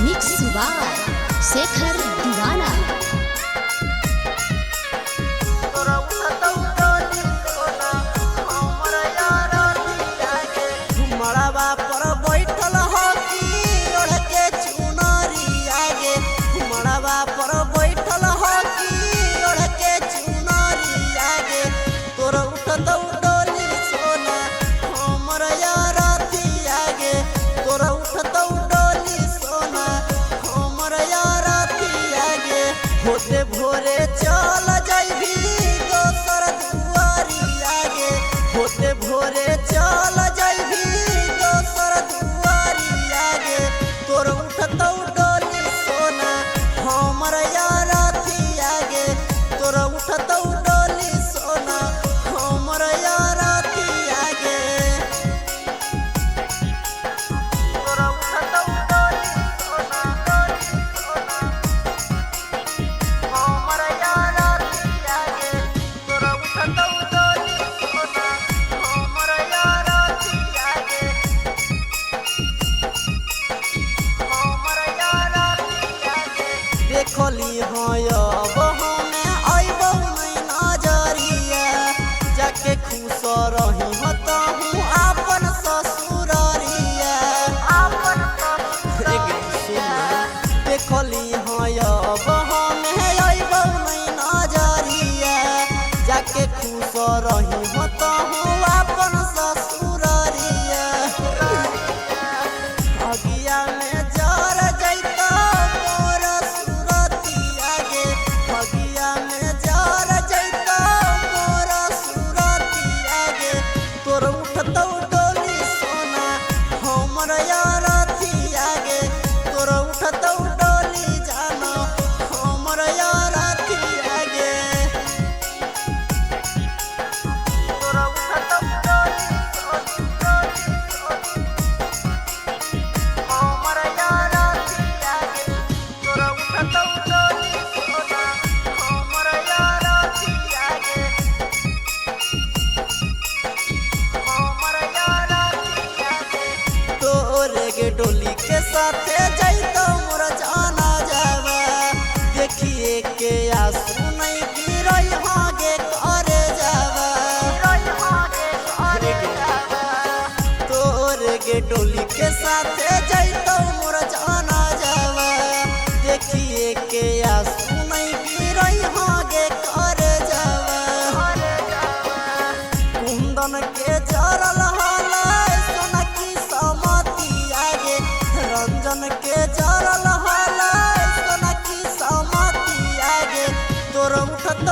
Mix by Shekhar दीवाना। मड़वा पर बैठल हकी ओढ़ के चुनरी आगे, मड़वा पर बैठल हकी ओढ़ के चुनरी आगे, तोर उठत डोली सोना हमर यार थी आगे, तोर उठत डोली सोना हमर यार थी आगे, होते भोरे चल जाइबी दोसर दुआरी आगे, होते भोरे चल जाइबी दोसर दुआरी आगे, तोर उठत डोली सोना हमर यार थी आगे, तोर उठत डोली सोना हमर यार थी आगे, तोर उठत डोली सोना हमर यार थी आगे, तोर उठत डोली सोना हमर यार थी आगे, हमर यार थी आगे। देखली हाँ अब हमें अइबौ नहीं नजरिया, जाके खुश रही हतहूँ आपन ससुररिया, आपन ससुररिया। देखली हाँ अब हमें अइबौ नहीं नजरिया, जाके खुश रही हतहूँ आपन ससुररिया, अगिया में जर जैता मोर सुरती आगे, अगिया में जर जैता मोर सुरती आगे, तोर उठत डोली सोना हमर यार थी आगे, तोर उठत डोली जाना हमर यार थी आगे, तोर उठत डोली हमर यार थी आगे, तोर उठत डोली सोना हमर यार थी आगे, हमर यार थी आगे। तोरे के डोली के साथे जैतो मोर जाना जावा, देखिए के आंसू नहीं गिरई हागे करे जावा, तोरे के डोली के साथे जैतो मोर जाना जावा, देखिए के आंसू नहीं गिरई हागे करे जावा, कुंदन के जरल हलाय सोना की समती आगे, रंजन के जरल हलाय सोना की समती आगे, तोर उठत